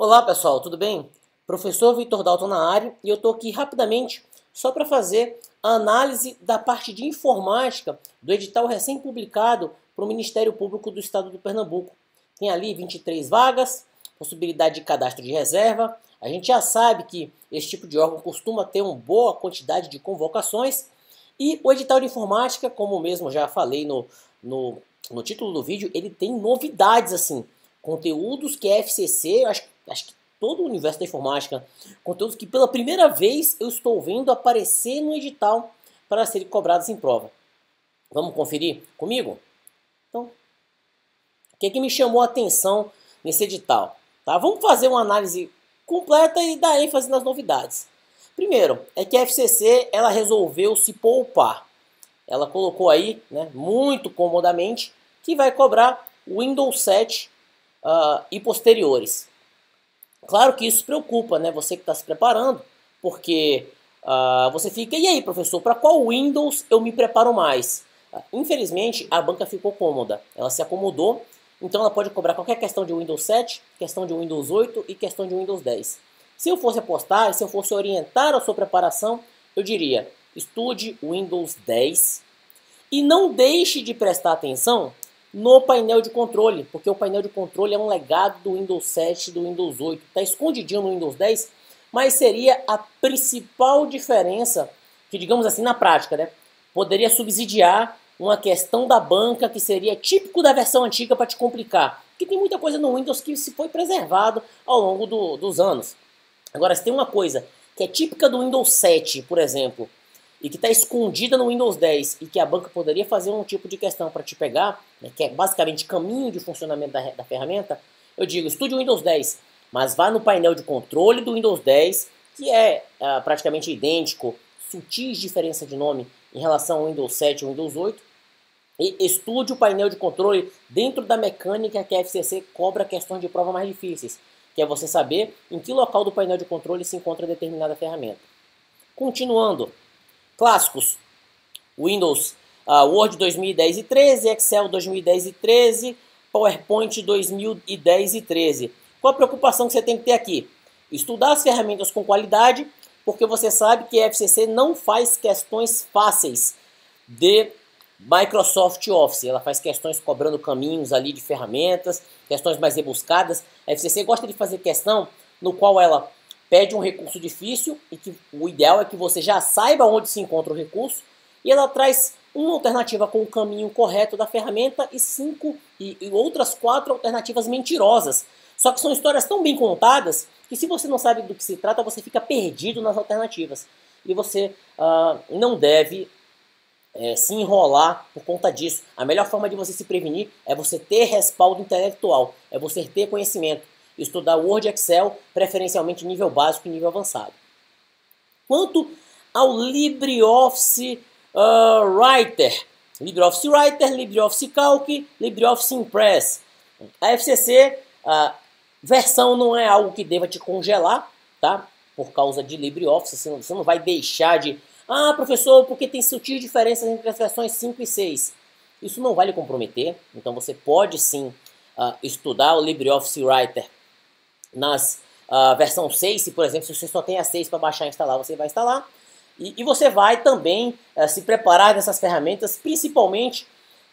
Olá pessoal, tudo bem? Professor Vitor Dalton na área e eu estou aqui rapidamente só para fazer a análise da parte de informática do edital recém-publicado para o Ministério Público do Estado do Pernambuco. Tem ali 23 vagas, possibilidade de cadastro de reserva. A gente já sabe que esse tipo de órgão costuma ter uma boa quantidade de convocações e o edital de informática, como mesmo já falei no título do vídeo, ele tem novidades assim. Conteúdos que a FCC, acho que todo o universo da informática, conteúdos que pela primeira vez eu estou vendo aparecer no edital para serem cobrados em prova. Vamos conferir comigo? Então, o que é que me chamou a atenção nesse edital? Tá? Vamos fazer uma análise completa e dar ênfase nas novidades. Primeiro, é que a FCC ela resolveu se poupar. Ela colocou aí, né, muito comodamente, que vai cobrar Windows 7 e posteriores. Claro que isso preocupa, né? Você que está se preparando, porque você fica, e aí professor, para qual Windows eu me preparo mais? Infelizmente a banca ficou cômoda, ela se acomodou, então ela pode cobrar qualquer questão de Windows 7, questão de Windows 8 e questão de Windows 10. Se eu fosse apostar, se eu fosse orientar a sua preparação, eu diria, estude Windows 10 e não deixe de prestar atenção no painel de controle, porque o painel de controle é um legado do Windows 7 e do Windows 8. Está escondidinho no Windows 10, mas seria a principal diferença que, digamos assim, na prática, né, poderia subsidiar uma questão da banca que seria típico da versão antiga para te complicar. Porque tem muita coisa no Windows que se foi preservado ao longo dos anos. Agora, se tem uma coisa que é típica do Windows 7, por exemplo, e que está escondida no Windows 10 e que a banca poderia fazer um tipo de questão para te pegar, né, que é basicamente caminho de funcionamento da ferramenta, eu digo, estude o Windows 10, mas vá no painel de controle do Windows 10, que é praticamente idêntico, sutis diferença de nome em relação ao Windows 7 e Windows 8, e estude o painel de controle dentro da mecânica que a FCC cobra questões de prova mais difíceis, que é você saber em que local do painel de controle se encontra determinada ferramenta. Continuando, clássicos, Windows Word 2010 e 13, Excel 2010 e 13, PowerPoint 2010 e 13. Qual a preocupação que você tem que ter aqui? Estudar as ferramentas com qualidade, porque você sabe que a FCC não faz questões fáceis de Microsoft Office. Ela faz questões cobrando caminhos ali de ferramentas, questões mais rebuscadas. A FCC gosta de fazer questão no qual ela pede um recurso difícil e que o ideal é que você já saiba onde se encontra o recurso, e ela traz uma alternativa com o caminho correto da ferramenta e outras 4 alternativas mentirosas. Só que são histórias tão bem contadas que se você não sabe do que se trata, você fica perdido nas alternativas. E você não deve se enrolar por conta disso. A melhor forma de você se prevenir é você ter respaldo intelectual, é você ter conhecimento. Estudar Word e Excel, preferencialmente nível básico e nível avançado. Quanto ao LibreOffice Writer, LibreOffice Calc, LibreOffice Impress. A FCC, versão não é algo que deva te congelar, tá? Por causa de LibreOffice, você não vai deixar de... Ah, professor, porque tem sutis diferenças entre as versões 5 e 6. Isso não vai lhe comprometer, então você pode sim estudar o LibreOffice Writer nas versão 6, se por exemplo, se você só tem a 6 para baixar e instalar, você vai instalar. E você vai também se preparar nessas ferramentas, principalmente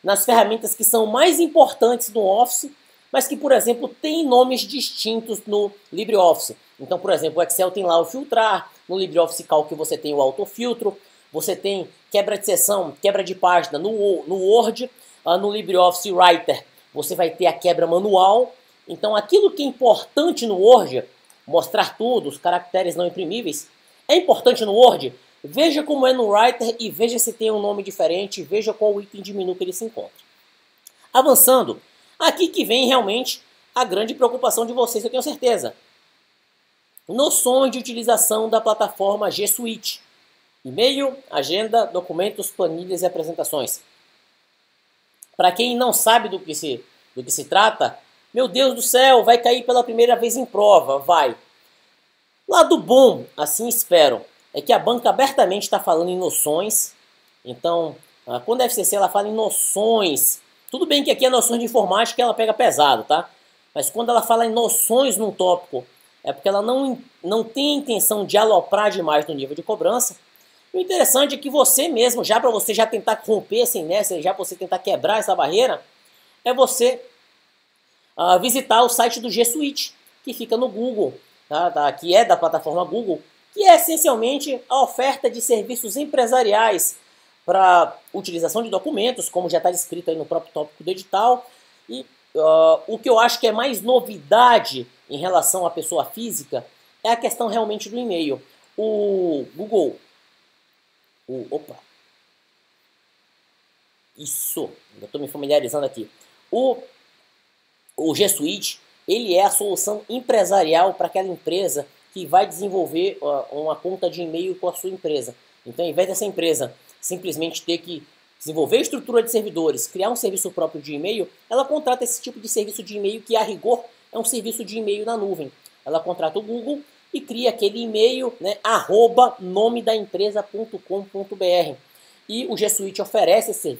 nas ferramentas que são mais importantes no Office, mas que, por exemplo, tem nomes distintos no LibreOffice. Então, por exemplo, o Excel tem lá o filtrar, no LibreOffice Calc você tem o autofiltro, você tem quebra de seção, quebra de página no Word, no LibreOffice Writer você vai ter a quebra manual. Então, aquilo que é importante no Word, mostrar tudo, os caracteres não imprimíveis, é importante no Word. Veja como é no Writer e veja se tem um nome diferente, veja qual item de menu que ele se encontra. Avançando, aqui que vem realmente a grande preocupação de vocês, eu tenho certeza. Noções de utilização da plataforma G Suite. E-mail, agenda, documentos, planilhas e apresentações. Para quem não sabe do que se trata, meu Deus do céu, vai cair pela primeira vez em prova, vai. Lado bom, assim espero, é que a banca abertamente está falando em noções. Então, quando a FCC ela fala em noções, tudo bem que aqui a noções de informática ela pega pesado, tá? Mas quando ela fala em noções num tópico é porque ela não tem a intenção de aloprar demais no nível de cobrança. E o interessante é que você mesmo, já para você já tentar romper essa inércia, já para você tentar quebrar essa barreira, é você visitar o site do G Suite, que fica no Google, que é da plataforma Google, que é essencialmente a oferta de serviços empresariais para utilização de documentos, como já está descrito aí no próprio tópico do edital. E o que eu acho que é mais novidade em relação à pessoa física é a questão realmente do e-mail. O Google... Isso, eu estou me familiarizando aqui. O G Suite, ele é a solução empresarial para aquela empresa que vai desenvolver uma conta de e-mail com a sua empresa. Então, ao invés dessa empresa simplesmente ter que desenvolver estrutura de servidores, criar um serviço próprio de e-mail, ela contrata esse tipo de serviço de e-mail que, a rigor, é um serviço de e-mail na nuvem. Ela contrata o Google e cria aquele e-mail, né, @nomedaempresa.com.br. E o G Suite oferece esse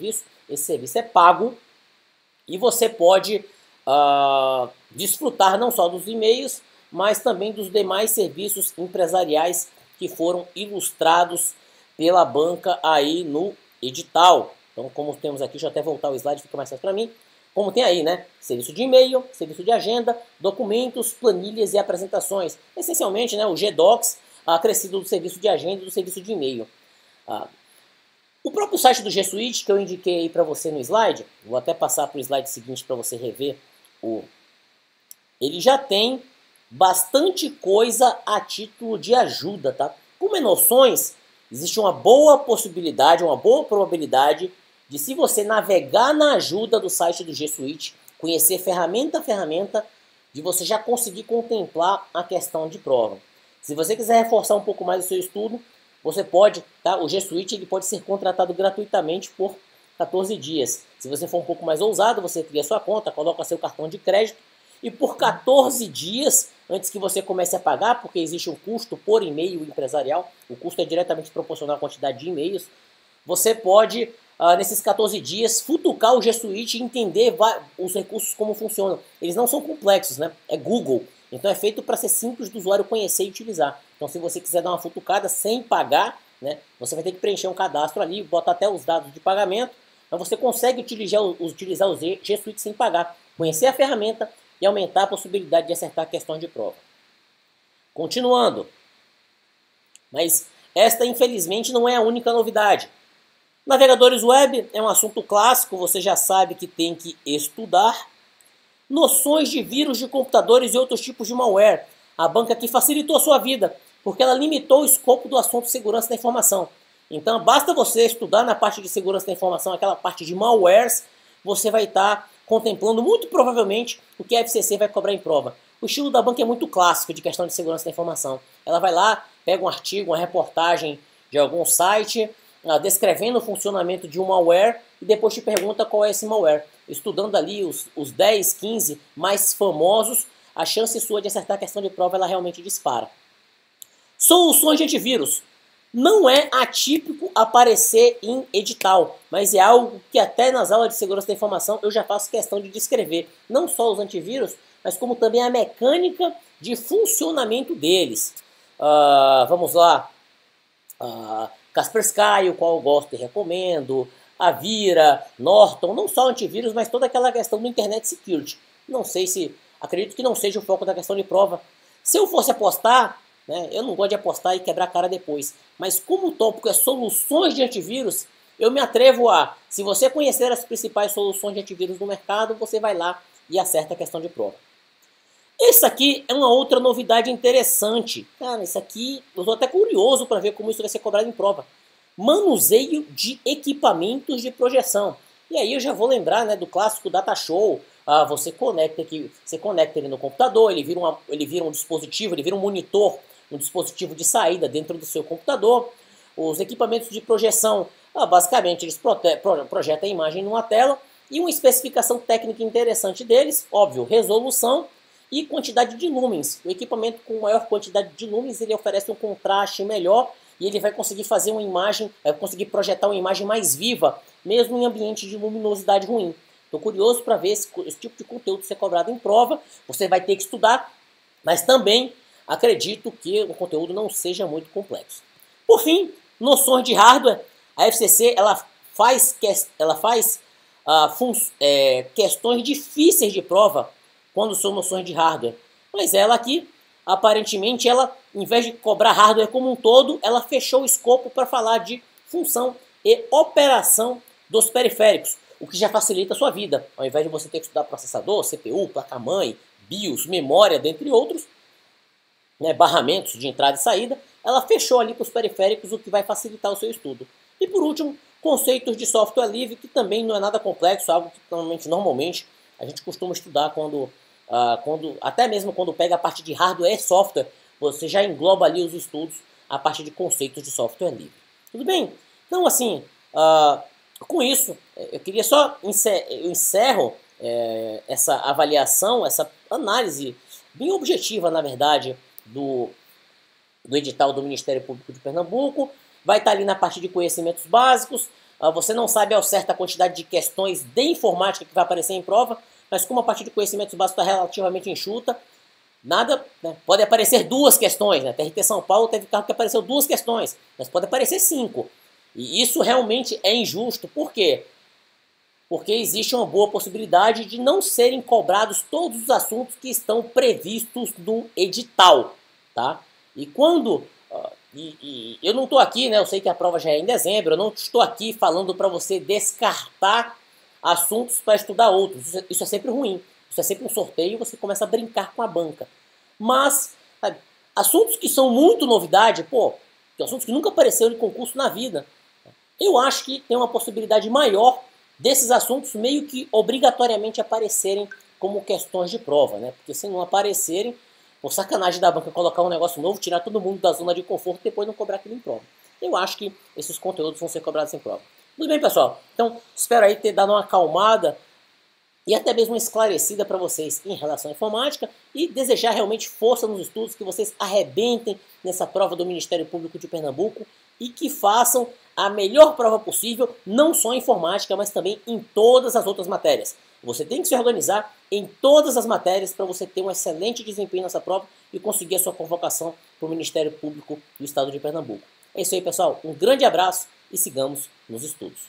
serviço é pago e você pode desfrutar não só dos e-mails, mas também dos demais serviços empresariais que foram ilustrados pela banca aí no edital. Então, como temos aqui, deixa eu até voltar o slide, fica mais fácil para mim. Como tem aí, né? Serviço de e-mail, serviço de agenda, documentos, planilhas e apresentações. Essencialmente, né, o GDocs, acrescido do serviço de agenda e do serviço de e-mail. O próprio site do G Suite, que eu indiquei aí para você no slide, vou até passar para o slide seguinte para você rever, ele já tem bastante coisa a título de ajuda, tá? Como noções, existe uma boa possibilidade, uma boa probabilidade de, se você navegar na ajuda do site do G Suite, conhecer ferramenta a ferramenta, de você já conseguir contemplar a questão de prova. Se você quiser reforçar um pouco mais o seu estudo, você pode, tá? O G Suite ele pode ser contratado gratuitamente por 14 dias. Se você for um pouco mais ousado, você cria sua conta, coloca seu cartão de crédito e por 14 dias, antes que você comece a pagar, porque existe um custo por e-mail empresarial, o custo é diretamente proporcional à quantidade de e-mails, você pode, nesses 14 dias, futucar o G Suite e entender os recursos como funcionam. Eles não são complexos, né? É Google. Então é feito para ser simples do usuário conhecer e utilizar. Então se você quiser dar uma futucada sem pagar, né, você vai ter que preencher um cadastro ali, botar até os dados de pagamento, mas você consegue utilizar o G Suite sem pagar, conhecer a ferramenta e aumentar a possibilidade de acertar questões de prova. Continuando. Mas esta, infelizmente, não é a única novidade. Navegadores web é um assunto clássico, você já sabe que tem que estudar. Noções de vírus de computadores e outros tipos de malware. A banca aqui facilitou a sua vida, porque ela limitou o escopo do assunto segurança da informação. Então, basta você estudar na parte de segurança da informação, aquela parte de malwares, você vai estar contemplando muito provavelmente o que a FCC vai cobrar em prova. O estilo da banca é muito clássico de questão de segurança da informação. Ela vai lá, pega um artigo, uma reportagem de algum site, descrevendo o funcionamento de um malware e depois te pergunta qual é esse malware. Estudando ali os 10, 15 mais famosos, a chance sua de acertar a questão de prova ela realmente dispara. Soluções de antivírus. Não é atípico aparecer em edital, mas é algo que até nas aulas de segurança da informação eu já faço questão de descrever. Não só os antivírus, mas como também a mecânica de funcionamento deles. Vamos lá. Kaspersky, o qual eu gosto e recomendo. Avira, Norton, não só antivírus, mas toda aquela questão do Internet Security. Não sei se... Acredito que não seja o foco da questão de prova. Se eu fosse apostar... né, eu não gosto de apostar e quebrar a cara depois. Mas como o tópico é soluções de antivírus, eu me atrevo a... Se você conhecer as principais soluções de antivírus no mercado, você vai lá e acerta a questão de prova. Esse aqui é uma outra novidade interessante. Cara, isso aqui... eu estou até curioso para ver como isso vai ser cobrado em prova. Manuseio de equipamentos de projeção. E aí eu já vou lembrar, né, do clássico Data Show. Você conecta ele no computador, ele vira um dispositivo, ele vira um monitor, um dispositivo de saída dentro do seu computador. Os equipamentos de projeção, basicamente, eles projetam a imagem numa tela e uma especificação técnica interessante deles, óbvio, resolução e quantidade de lumens. O equipamento com maior quantidade de lumens, ele oferece um contraste melhor e ele vai conseguir fazer uma imagem, vai conseguir projetar uma imagem mais viva, mesmo em ambiente de luminosidade ruim. Estou curioso para ver esse tipo de conteúdo ser cobrado em prova. Você vai ter que estudar, mas também acredito que o conteúdo não seja muito complexo. Por fim, noções de hardware. A FCC ela faz questões difíceis de prova quando são noções de hardware. Mas ela aqui, aparentemente, ela, em vez de cobrar hardware como um todo, ela fechou o escopo para falar de função e operação dos periféricos, o que já facilita a sua vida. Ao invés de você ter que estudar processador, CPU, placa-mãe, BIOS, memória, dentre outros, né, barramentos de entrada e saída, ela fechou ali para os periféricos, o que vai facilitar o seu estudo. E por último, conceitos de software livre, que também não é nada complexo, algo que normalmente a gente costuma estudar até mesmo quando pega a parte de hardware e software, você já engloba ali os estudos a partir de conceitos de software livre. Tudo bem? Então, assim, com isso, eu queria só encerro essa avaliação, essa análise bem objetiva, na verdade, do edital do Ministério Público de Pernambuco. Vai estar ali na parte de conhecimentos básicos. Você não sabe ao certo a quantidade de questões de informática que vai aparecer em prova, mas como a parte de conhecimentos básicos está relativamente enxuta, nada, né? Pode aparecer 2 questões, né? TRT São Paulo teve carro que apareceu 2 questões, mas pode aparecer 5. E isso realmente é injusto. Por quê? Porque existe uma boa possibilidade de não serem cobrados todos os assuntos que estão previstos no edital, tá? E quando... eu não estou aqui, né? Eu sei que a prova já é em dezembro, eu não estou aqui falando para você descartar assuntos para estudar outros. Isso é sempre ruim. Isso é sempre um sorteio e você começa a brincar com a banca. Mas, sabe, assuntos que são muito novidade, assuntos que nunca apareceram em concurso na vida, eu acho que tem uma possibilidade maior desses assuntos meio que obrigatoriamente aparecerem como questões de prova, né? Porque se não aparecerem, por sacanagem da banca colocar um negócio novo, tirar todo mundo da zona de conforto e depois não cobrar aquilo em prova. Eu acho que esses conteúdos vão ser cobrados em prova. Tudo bem, pessoal? Então, espero aí ter dado uma acalmada e até mesmo uma esclarecida para vocês em relação à informática e desejar realmente força nos estudos, que vocês arrebentem nessa prova do Ministério Público de Pernambuco e que façam a melhor prova possível, não só em informática, mas também em todas as outras matérias. Você tem que se organizar em todas as matérias para você ter um excelente desempenho nessa prova e conseguir a sua convocação para o Ministério Público do Estado de Pernambuco. É isso aí, pessoal. Um grande abraço e sigamos nos estudos.